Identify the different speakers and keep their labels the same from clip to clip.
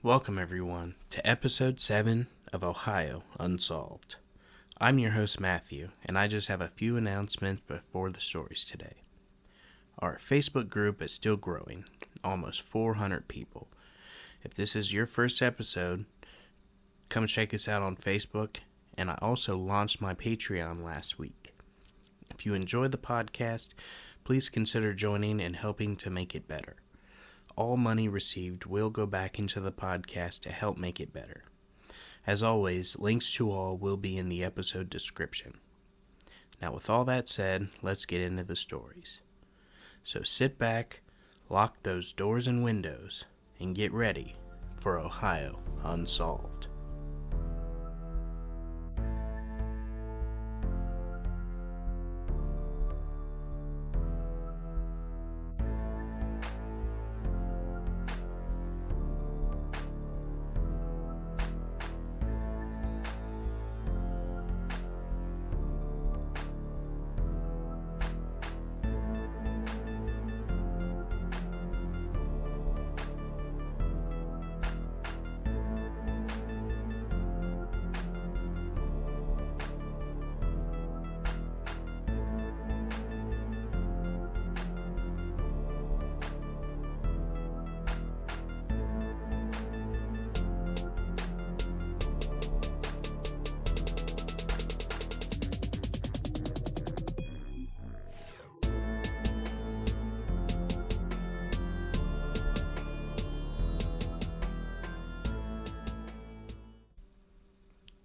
Speaker 1: Welcome, everyone, to Episode 7 of Ohio Unsolved. I'm your host, Matthew, and I just have a few announcements before the stories today. Our Facebook group is still growing, almost 400 people. If this is your first episode, come check us out on Facebook, and I also launched my Patreon last week. If you enjoy the podcast, please consider joining and helping to make it better. All money received will go back into the podcast to help make it better. As always, links to all will be in the episode description. Now, with all that said, let's get into the stories. So sit back, lock those doors and windows, and get ready for Ohio Unsolved.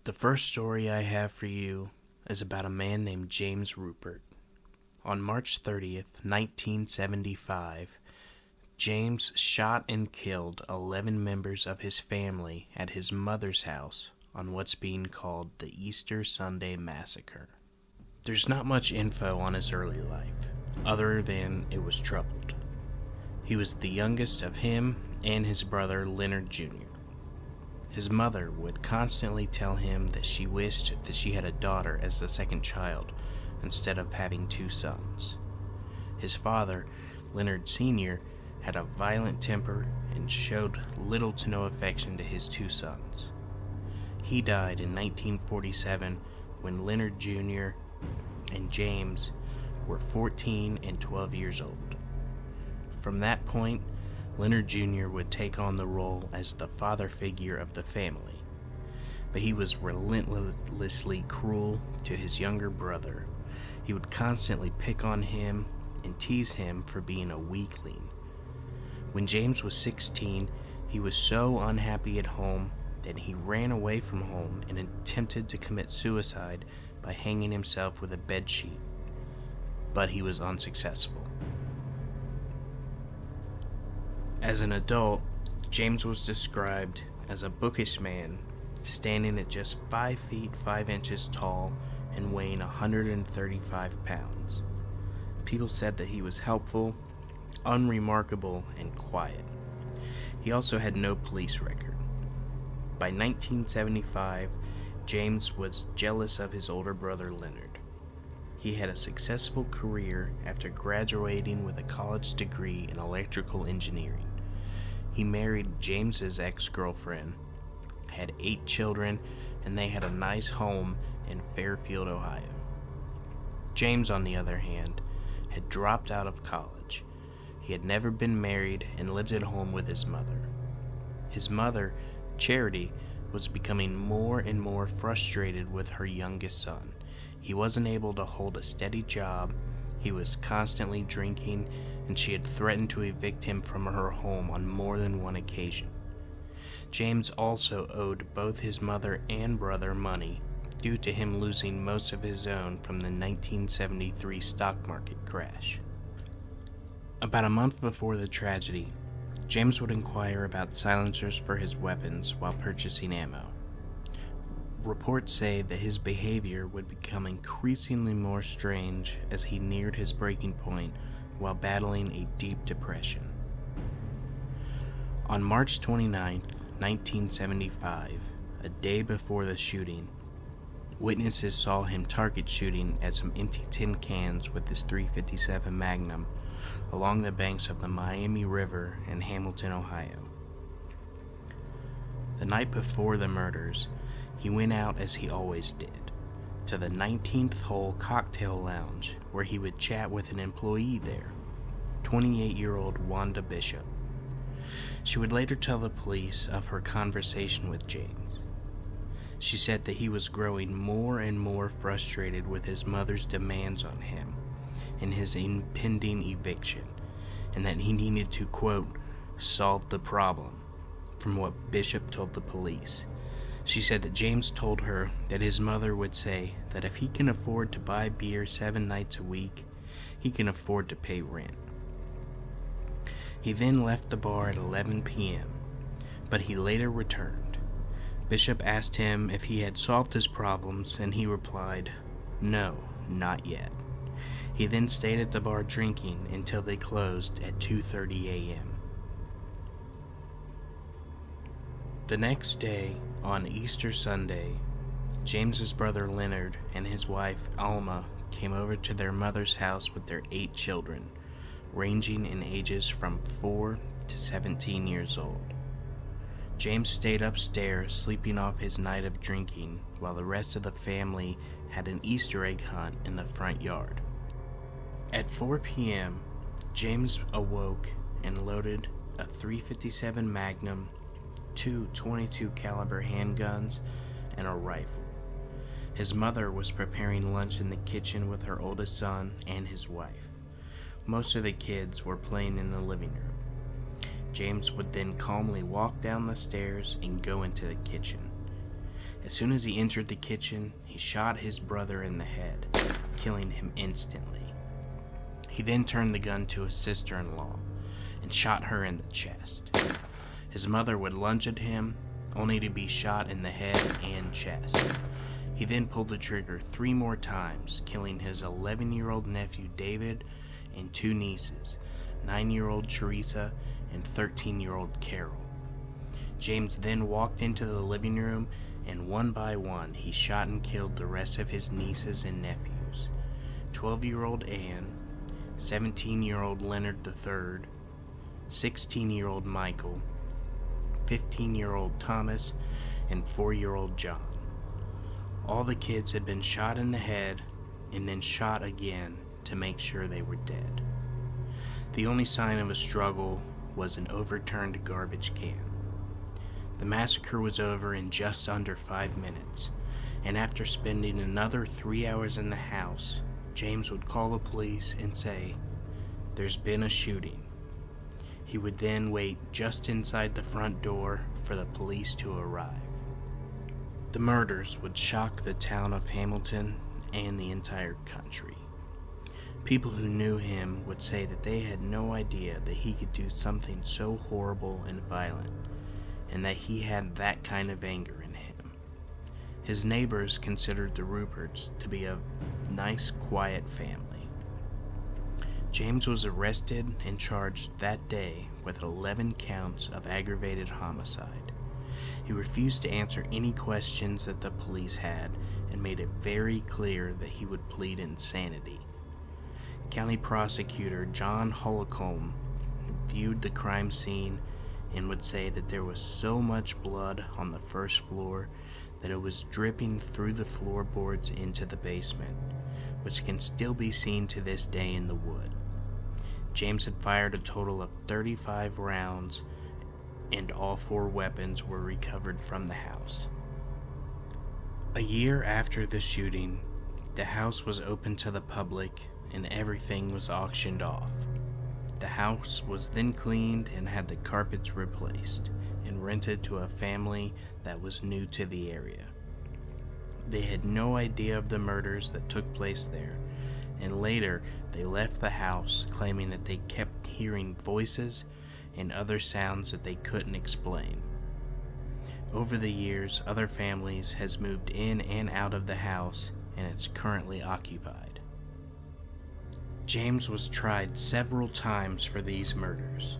Speaker 1: The first story I have for you is about a man named James Rupert. On March 30th, 1975, James shot and killed 11 members of his family at his mother's house on what's being called the Easter Sunday Massacre. There's not much info on his early life, other than it was troubled. He was the youngest of him and his brother Leonard Jr. His mother would constantly tell him that she wished that she had a daughter as the second child instead of having two sons. His father, Leonard Sr., had a violent temper and showed little to no affection to his two sons. He died in 1947 when Leonard Jr. and James were 14 and 12 years old. From that point, Leonard Jr. would take on the role as the father figure of the family, but he was relentlessly cruel to his younger brother. He would constantly pick on him and tease him for being a weakling. When James was 16, he was so unhappy at home that he ran away from home and attempted to commit suicide by hanging himself with a bedsheet, but he was unsuccessful. As an adult, James was described as a bookish man, standing at just 5 feet 5 inches tall and weighing 135 pounds. People said that he was helpful, unremarkable, and quiet. He also had no police record. By 1975, James was jealous of his older brother Leonard. He had a successful career after graduating with a college degree in electrical engineering. He married James's ex-girlfriend, had 8 children, and they had a nice home in Fairfield, Ohio. James, on the other hand, had dropped out of college. He had never been married and lived at home with his mother. His mother, Charity, was becoming more and more frustrated with her youngest son. He wasn't able to hold a steady job, he was constantly drinking, and she had threatened to evict him from her home on more than one occasion. James also owed both his mother and brother money due to him losing most of his own from the 1973 stock market crash. About a month before the tragedy, James would inquire about silencers for his weapons while purchasing ammo. Reports say that his behavior would become increasingly more strange as he neared his breaking point while battling a deep depression. On March 29, 1975, a day before the shooting, witnesses saw him target shooting at some empty tin cans with his .357 Magnum along the banks of the Miami River in Hamilton, Ohio. The night before the murders, he went out as he always did, to the 19th hole cocktail lounge where he would chat with an employee there, 28-year-old Wanda Bishop. She would later tell the police of her conversation with James. She said that he was growing more and more frustrated with his mother's demands on him and his impending eviction, and that he needed to, quote, solve the problem, from what Bishop told the police. She said that James told her that his mother would say that if he can afford to buy beer 7 nights a week, he can afford to pay rent. He then left the bar at 11 p.m., but he later returned. Bishop asked him if he had solved his problems, and he replied, "No, not yet." He then stayed at the bar drinking until they closed at 2:30 a.m. The next day, on Easter Sunday, James's brother Leonard and his wife Alma came over to their mother's house with their 8 children, ranging in ages from 4 to 17 years old. James stayed upstairs sleeping off his night of drinking while the rest of the family had an Easter egg hunt in the front yard. At 4 p.m., James awoke and loaded a .357 Magnum, 2 .22 caliber handguns, and a rifle. His mother was preparing lunch in the kitchen with her oldest son and his wife. Most of the kids were playing in the living room. James would then calmly walk down the stairs and go into the kitchen. As soon as he entered the kitchen, he shot his brother in the head, killing him instantly. He then turned the gun to his sister-in-law and shot her in the chest. His mother would lunge at him, only to be shot in the head and chest. He then pulled the trigger 3 more times, killing his 11-year-old nephew David and 2 nieces, 9-year-old Teresa and 13-year-old Carol. James then walked into the living room, and one by one he shot and killed the rest of his nieces and nephews, 12-year-old Anne, 17-year-old Leonard III, 16-year-old Michael, 15-year-old Thomas, and 4-year-old John. All the kids had been shot in the head and then shot again to make sure they were dead. The only sign of a struggle was an overturned garbage can. The massacre was over in just under 5 minutes, and after spending another 3 hours in the house, James would call the police and say, "There's been a shooting." He would then wait just inside the front door for the police to arrive. The murders would shock the town of Hamilton and the entire country. People who knew him would say that they had no idea that he could do something so horrible and violent, and that he had that kind of anger in him. His neighbors considered the Ruperts to be a nice, quiet family. James was arrested and charged that day with 11 counts of aggravated homicide. He refused to answer any questions that the police had and made it very clear that he would plead insanity. County Prosecutor John Holcomb viewed the crime scene and would say that there was so much blood on the first floor that it was dripping through the floorboards into the basement, which can still be seen to this day in the wood. James had fired a total of 35 rounds, and all 4 weapons were recovered from the house. A year after the shooting, the house was open to the public and everything was auctioned off. The house was then cleaned and had the carpets replaced and rented to a family that was new to the area. They had no idea of the murders that took place there, and later they left the house claiming that they kept hearing voices and other sounds that they couldn't explain. Over the years, other families has moved in and out of the house, and it's currently occupied. James was tried several times for these murders.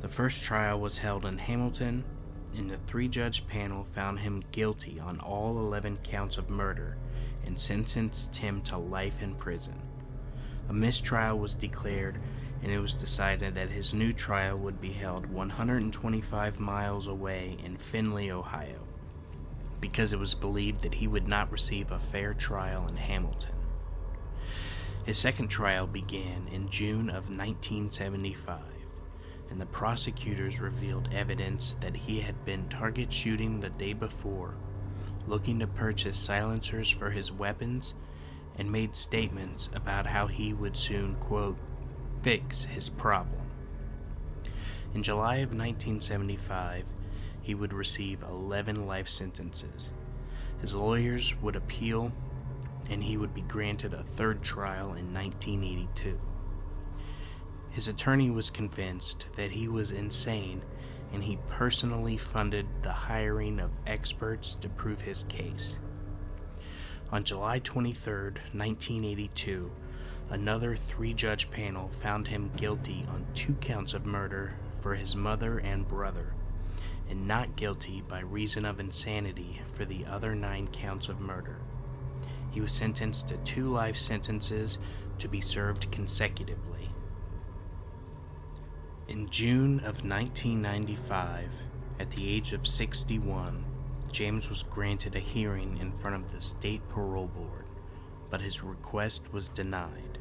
Speaker 1: The first trial was held in Hamilton, and the 3-judge panel found him guilty on all 11 counts of murder and sentenced him to life in prison. A mistrial was declared, and it was decided that his new trial would be held 125 miles away in Findlay, Ohio, because it was believed that he would not receive a fair trial in Hamilton. His second trial began in June of 1975, and the prosecutors revealed evidence that he had been target shooting the day before, looking to purchase silencers for his weapons, and made statements about how he would soon, quote, fix his problem. In July of 1975, he would receive 11 life sentences. His lawyers would appeal, and he would be granted a third trial in 1982. His attorney was convinced that he was insane, and he personally funded the hiring of experts to prove his case. On July 23, 1982, another three-judge panel found him guilty on 2 counts of murder for his mother and brother, and not guilty by reason of insanity for the other 9 counts of murder. He was sentenced to 2 life sentences to be served consecutively. In June of 1995, at the age of 61, James was granted a hearing in front of the State Parole Board, but his request was denied.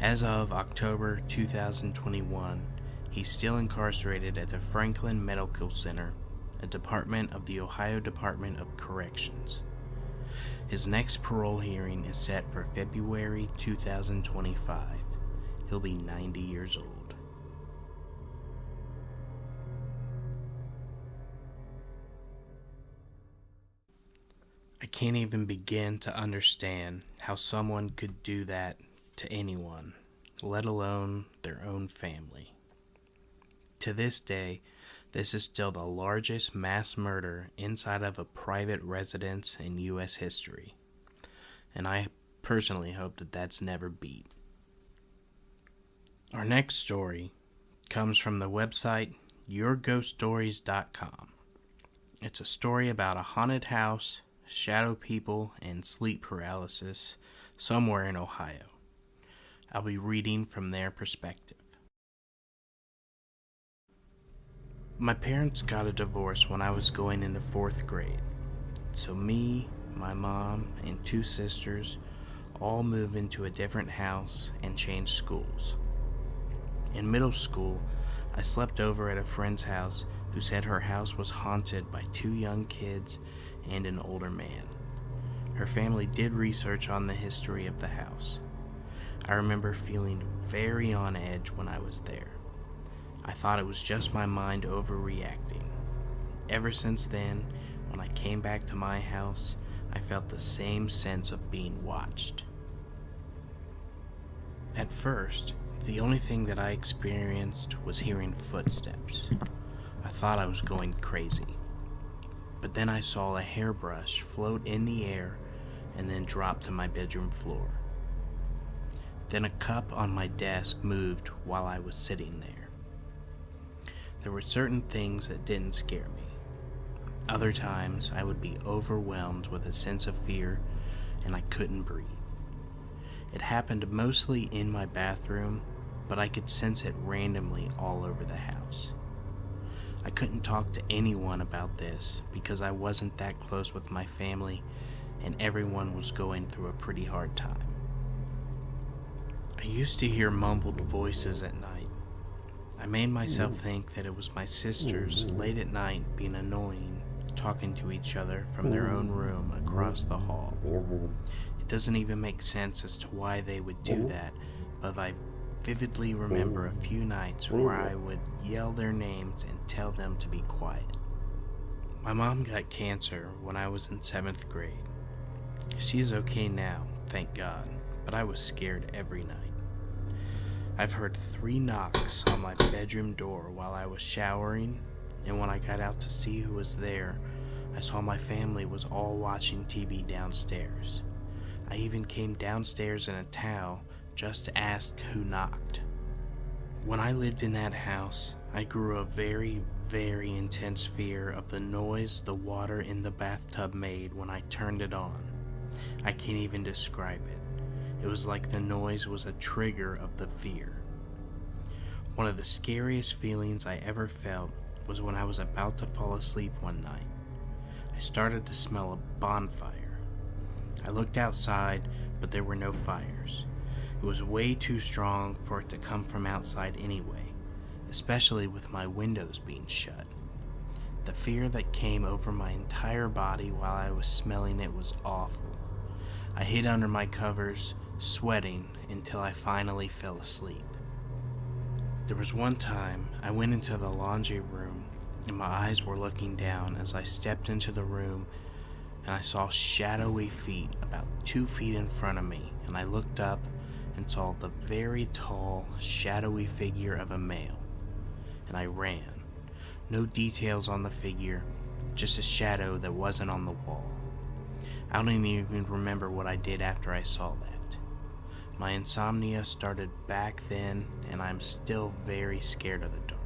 Speaker 1: As of October 2021, he's still incarcerated at the Franklin Medical Center, a department of the Ohio Department of Corrections. His next parole hearing is set for February 2025. He'll be 90 years old. I can't even begin to understand how someone could do that to anyone, let alone their own family. To this day, this is still the largest mass murder inside of a private residence in U.S. history, and I personally hope that that's never beat. Our next story comes from the website yourghoststories.com. It's a story about a haunted house, shadow people, and sleep paralysis somewhere in Ohio. I'll be reading from their perspective. My parents got a divorce when I was going into 4th grade, so me, my mom, and 2 sisters all moved into a different house and changed schools. In middle school, I slept over at a friend's house who said her house was haunted by 2 young kids and an older man. Her family did research on the history of the house. I remember feeling very on edge when I was there. I thought it was just my mind overreacting. Ever since then, when I came back to my house, I felt the same sense of being watched. At first, the only thing that I experienced was hearing footsteps. I thought I was going crazy. But then I saw a hairbrush float in the air and then drop to my bedroom floor. Then a cup on my desk moved while I was sitting there. There were certain things that didn't scare me. Other times I would be overwhelmed with a sense of fear and I couldn't breathe. It happened mostly in my bathroom, but I could sense it randomly all over the house. I couldn't talk to anyone about this because I wasn't that close with my family and everyone was going through a pretty hard time. I used to hear mumbled voices at night. I made myself think that it was my sisters late at night being annoying, talking to each other from their own room across the hall. It doesn't even make sense as to why they would do that, but I vividly remember a few nights where I would yell their names and tell them to be quiet. My mom got cancer when I was in 7th grade. She's okay now, thank God, but I was scared every night. I've heard 3 knocks on my bedroom door while I was showering, and when I got out to see who was there, I saw my family was all watching TV downstairs. I even came downstairs in a towel just to ask who knocked. When I lived in that house, I grew a very, very intense fear of the noise the water in the bathtub made when I turned it on. I can't even describe it. It was like the noise was a trigger of the fear. One of the scariest feelings I ever felt was when I was about to fall asleep one night. I started to smell a bonfire. I looked outside, but there were no fires. It was way too strong for it to come from outside anyway, especially with my windows being shut. The fear that came over my entire body while I was smelling it was awful. I hid under my covers, sweating until I finally fell asleep. There was one time I went into the laundry room and my eyes were looking down as I stepped into the room and I saw shadowy feet about 2 feet in front of me, and I looked up and saw the very tall, shadowy figure of a male, and I ran. No details on the figure, just a shadow that wasn't on the wall. I don't even remember what I did after I saw that. My insomnia started back then, and I'm still very scared of the dark.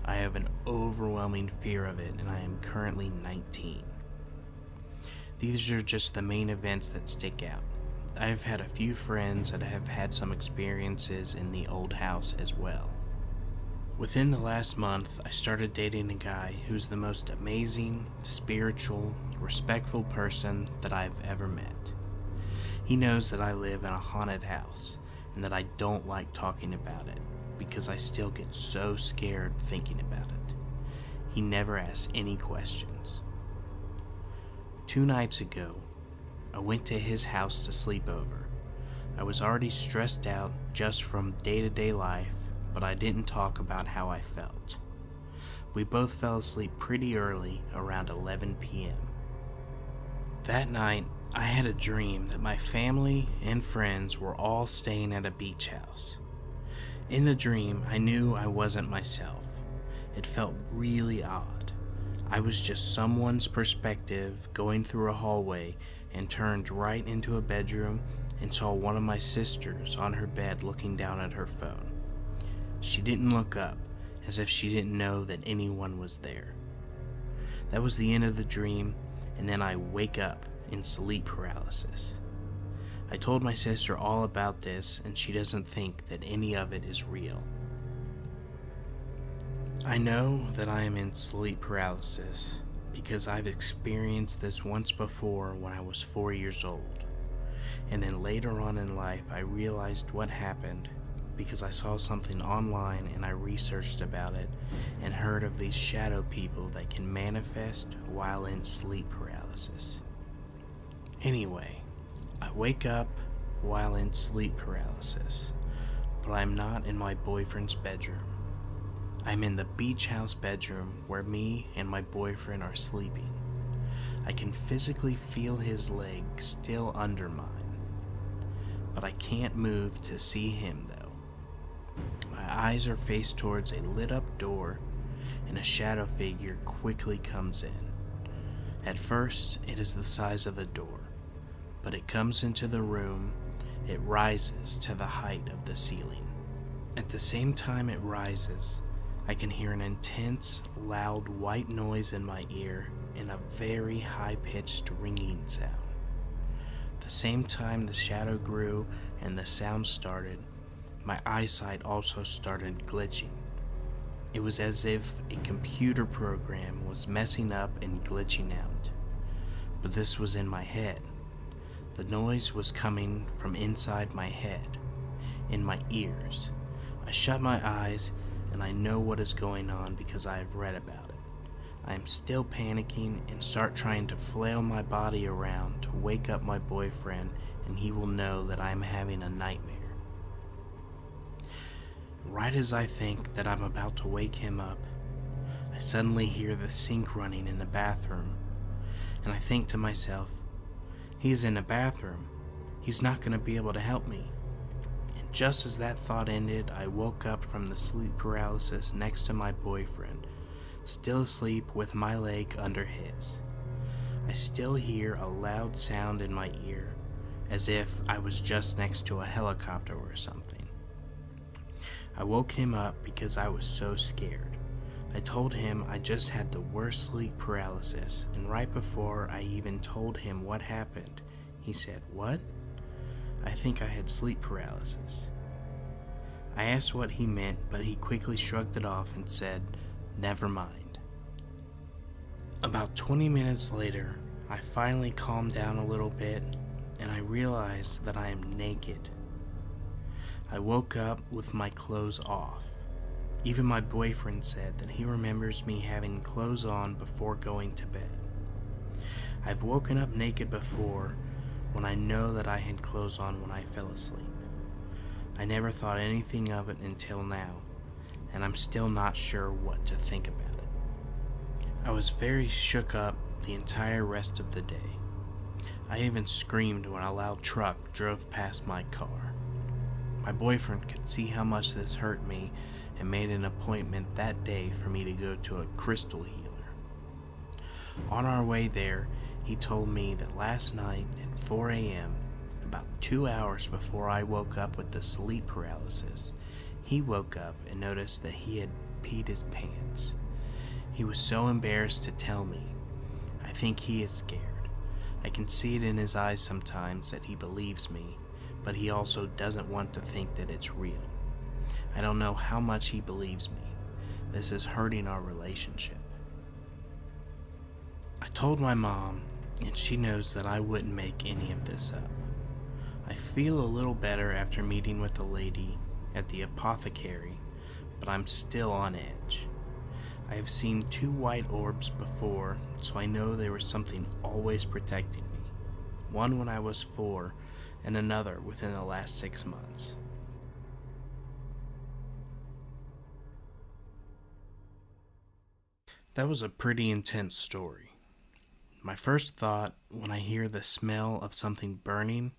Speaker 1: I have an overwhelming fear of it, and I am currently 19. These are just the main events that stick out. I've had a few friends that have had some experiences in the old house as well. Within the last month, I started dating a guy who's the most amazing, spiritual, respectful person that I've ever met. He knows that I live in a haunted house and that I don't like talking about it because I still get so scared thinking about it. He never asks any questions. 2 nights ago, I went to his house to sleep over. I was already stressed out just from day-to-day life, but I didn't talk about how I felt. We both fell asleep pretty early, around 11 p.m. That night, I had a dream that my family and friends were all staying at a beach house. In the dream, I knew I wasn't myself. It felt really odd. I was just someone's perspective going through a hallway and turned right into a bedroom and saw one of my sisters on her bed looking down at her phone. She didn't look up, as if she didn't know that anyone was there. That was the end of the dream, and then I wake up in sleep paralysis. I told my sister all about this, and she doesn't think that any of it is real. I know that I am in sleep paralysis because I've experienced this once before when I was 4 years old. And then later on in life, I realized what happened because I saw something online and I researched about it and heard of these shadow people that can manifest while in sleep paralysis. Anyway, I wake up while in sleep paralysis, but I'm not in my boyfriend's bedroom. I'm in the beach house bedroom where me and my boyfriend are sleeping. I can physically feel his leg still under mine, but I can't move to see him though. My eyes are faced towards a lit up door and a shadow figure quickly comes in. At first, it is the size of the door, but it comes into the room, it rises to the height of the ceiling. At the same time it rises, I can hear an intense, loud white noise in my ear and a very high-pitched ringing sound. The same time the shadow grew and the sound started, my eyesight also started glitching. It was as if a computer program was messing up and glitching out. But this was in my head. The noise was coming from inside my head, in my ears. I shut my eyes and I know what is going on because I have read about it. I am still panicking and start trying to flail my body around to wake up my boyfriend, and he will know that I am having a nightmare. Right as I think that I'm about to wake him up, I suddenly hear the sink running in the bathroom, and I think to myself, he's in the bathroom. He's not going to be able to help me. And just as that thought ended, I woke up from the sleep paralysis next to my boyfriend, still asleep with my leg under his. I still hear a loud sound in my ear, as if I was just next to a helicopter or something. I woke him up because I was so scared. I told him I just had the worst sleep paralysis, and right before I even told him what happened, he said, "What?" I think I had sleep paralysis. I asked what he meant, but he quickly shrugged it off and said, "Never mind." About 20 minutes later, I finally calmed down a little bit and I realized that I am naked. I woke up with my clothes off. Even my boyfriend said that he remembers me having clothes on before going to bed. I've woken up naked before when I know that I had clothes on when I fell asleep. I never thought anything of it until now, and I'm still not sure what to think about it. I was very shook up the entire rest of the day. I even screamed when a loud truck drove past my car. My boyfriend could see how much this hurt me and made an appointment that day for me to go to a crystal healer. On our way there, he told me that last night at 4 a.m., about 2 hours before I woke up with the sleep paralysis, he woke up and noticed that he had peed his pants. He was so embarrassed to tell me. I think he is scared. I can see it in his eyes sometimes that he believes me, but he also doesn't want to think that it's real. I don't know how much he believes me. This is hurting our relationship. I told my mom, and she knows that I wouldn't make any of this up. I feel a little better after meeting with the lady at the apothecary, but I'm still on edge. I have seen 2 white orbs before, so I know there was something always protecting me. One when I was 4, and another within the last 6 months. That was a pretty intense story. My first thought when I hear the smell of something burning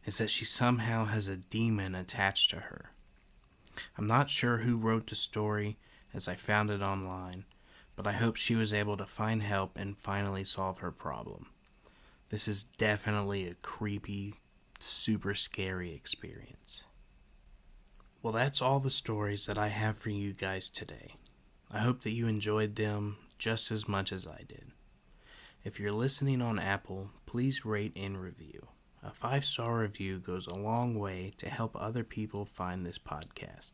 Speaker 1: is that she somehow has a demon attached to her. I'm not sure who wrote the story as I found it online, but I hope she was able to find help and finally solve her problem. This is definitely a creepy, super scary experience. Well, that's all the stories that I have for you guys today. I hope that you enjoyed them just as much as I did. If you're listening on Apple, please rate and review. A 5-star review goes a long way to help other people find this podcast.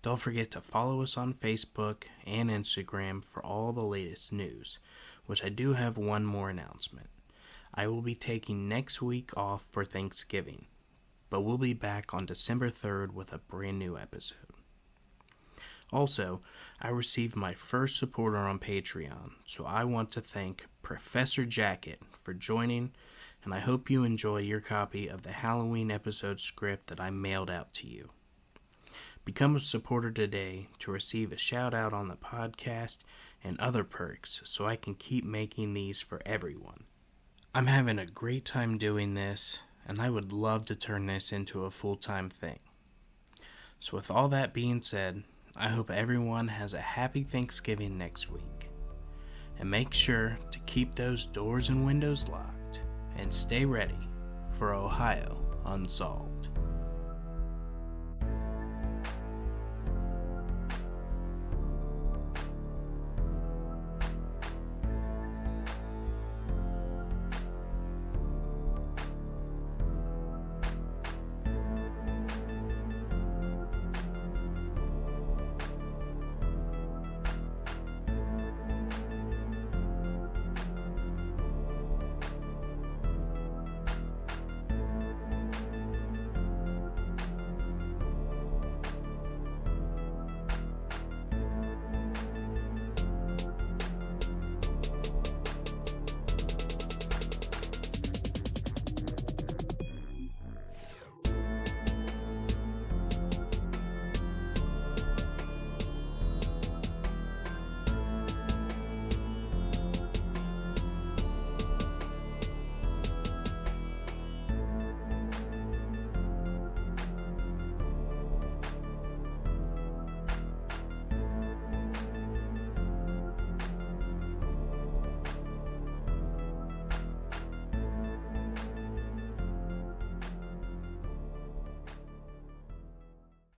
Speaker 1: Don't forget to follow us on Facebook and Instagram for all the latest news, which I do have one more announcement. I will be taking next week off for Thanksgiving, but we'll be back on December 3rd with a brand new episode. Also, I received my first supporter on Patreon, so I want to thank Professor Jacket for joining, and I hope you enjoy your copy of the Halloween episode script that I mailed out to you. Become a supporter today to receive a shout out on the podcast and other perks so I can keep making these for everyone. I'm having a great time doing this, and I would love to turn this into a full-time thing. So with all that being said, I hope everyone has a happy Thanksgiving next week. And make sure to keep those doors and windows locked and stay ready for Ohio Unsolved.